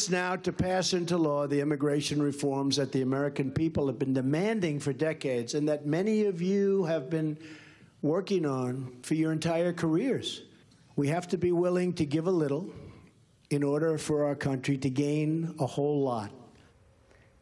minutes now to pass into law the immigration reforms that the American people have been demanding for decades and that many of you have been working on for your entire careers. We have to be willing to give a little in order for our country to gain a whole lot.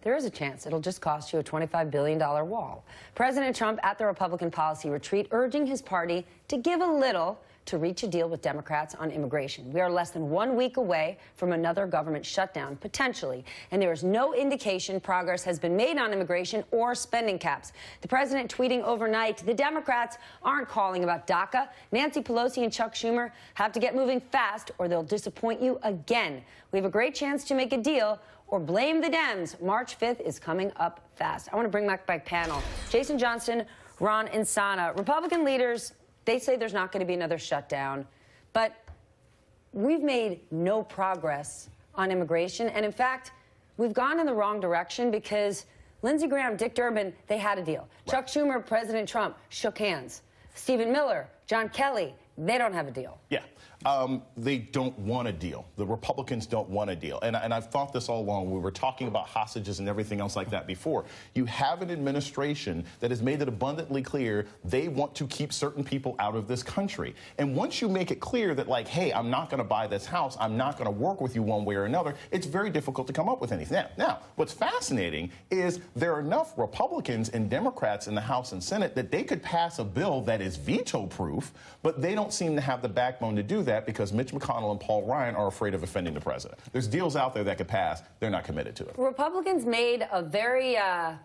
There is a chance it'll just cost you a $25 billion wall. President Trump at the Republican policy retreat urging his party to give a little to reach a deal with Democrats on immigration. We are less than 1 week away from another government shutdown, potentially, and there is no indication progress has been made on immigration or spending caps. The president tweeting overnight, the Democrats aren't calling about DACA. Nancy Pelosi and Chuck Schumer have to get moving fast or they'll disappoint you again. We have a great chance to make a deal or blame the Dems. March 5th is coming up fast. I want to bring back my panel. Jason Johnson, Ron Insana. Republican leaders, they say there's not going to be another shutdown, but we've made no progress on immigration. And in fact, we've gone in the wrong direction because Lindsey Graham, Dick Durbin, they had a deal. Right. Chuck Schumer, President Trump shook hands. Stephen Miller, John Kelly, they don't have a deal. Yeah. They don't want a deal. The Republicans don't want a deal. And I've thought this all along. We were talking about hostages and everything else like that before. You have an administration that has made it abundantly clear they want to keep certain people out of this country. And once you make it clear that, like, hey, I'm not going to buy this house, I'm not going to work with you one way or another, it's very difficult to come up with anything. Now, what's fascinating is there are enough Republicans and Democrats in the House and Senate that they could pass a bill that is veto-proof, but they don't seem to have the backbone to do that because Mitch McConnell and Paul Ryan are afraid of offending the president. There's deals out there that could pass. They're not committed to it. Republicans made a very an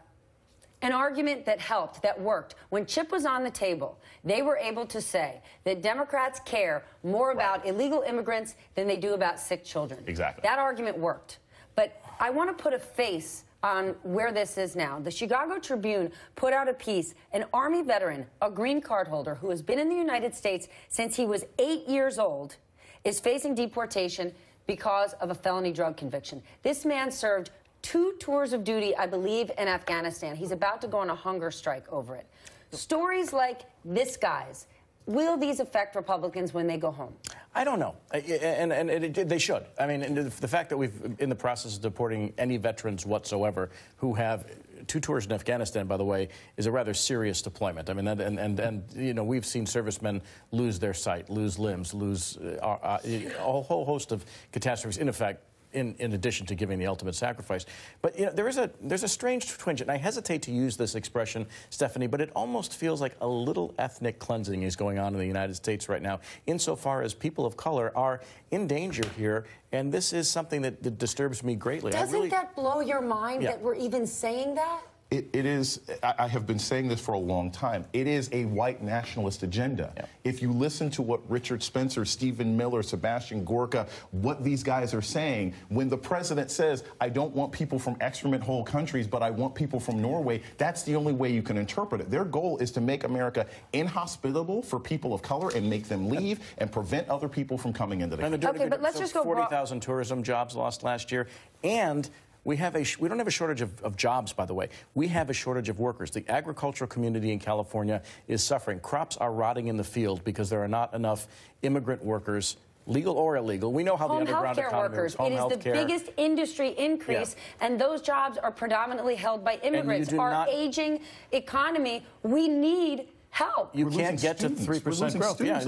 argument that helped, that worked. When Chip was on the table, they were able to say that Democrats care more about illegal immigrants than they do about sick children. Exactly. That argument worked. But I want to put a face on where this is now. The Chicago Tribune put out a piece. An Army veteran, a green card holder who has been in the United States since he was 8 years old, is facing deportation because of a felony drug conviction. This man served 2 tours of duty, I believe, in Afghanistan. He's about to go on a hunger strike over it. Stories like this guy's, will these affect Republicans when they go home? I don't know, and they should. I mean, the fact that we've in the process of deporting any veterans whatsoever who have 2 tours in Afghanistan, by the way, is a rather serious deployment. I mean, and you know, we've seen servicemen lose their sight, lose limbs, lose a whole host of catastrophes. In effect, in addition to giving the ultimate sacrifice. But you know, there's a strange twinge, and I hesitate to use this expression, Stephanie, but it almost feels like a little ethnic cleansing is going on in the United States right now, insofar as people of color are in danger here, and this is something that disturbs me greatly. Doesn't that blow your mind that we're even saying that? It is, I have been saying this for a long time, it is a white nationalist agenda. Yeah. If you listen to what Richard Spencer, Stephen Miller, Sebastian Gorka, what these guys are saying, when the president says, I don't want people from excrement hole countries, but I want people from Norway, that's the only way you can interpret it. Their goal is to make America inhospitable for people of color and make them leave and prevent other people from coming into the country. Okay, but let's just go 40,000 tourism jobs lost last year, and we don't have a shortage of jobs, by the way. We have a shortage of workers. The agricultural community in California is suffering. Crops are rotting in the field because there are not enough immigrant workers, legal or illegal. We know how the underground economy works. It is the biggest industry increase, and those jobs are predominantly held by immigrants. Our aging economy, we need help. You can't get to 3% growth. Yeah,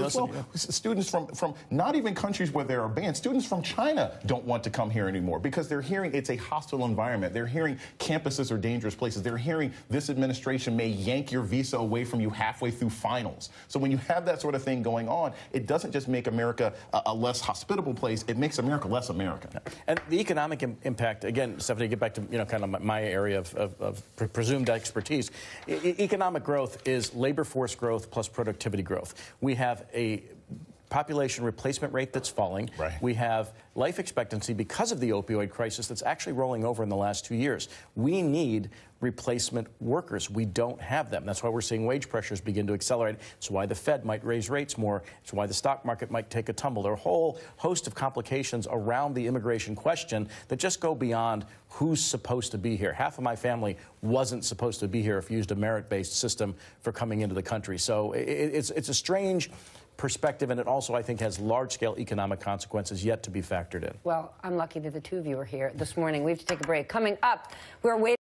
students from not even countries where there are bans. Students from China don't want to come here anymore because they're hearing it's a hostile environment. They're hearing campuses are dangerous places. They're hearing this administration may yank your visa away from you halfway through finals. So when you have that sort of thing going on, it doesn't just make America a less hospitable place. It makes America less American. And the economic impact, again, Stephanie, get back to kind of my area of presumed expertise. Economic growth is labor force growth plus productivity growth. We have a population replacement rate that's falling. Right. We have life expectancy because of the opioid crisis that's actually rolling over in the last 2 years. We need replacement workers. We don't have them. That's why we're seeing wage pressures begin to accelerate. It's why the Fed might raise rates more. It's why the stock market might take a tumble. There are a whole host of complications around the immigration question that just go beyond who's supposed to be here. Half of my family wasn't supposed to be here if you used a merit-based system for coming into the country. So it's a strange perspective, and it also, I think, has large-scale economic consequences yet to be factored in. Well, I'm lucky that the two of you are here this morning. We have to take a break. Coming up, we're waiting.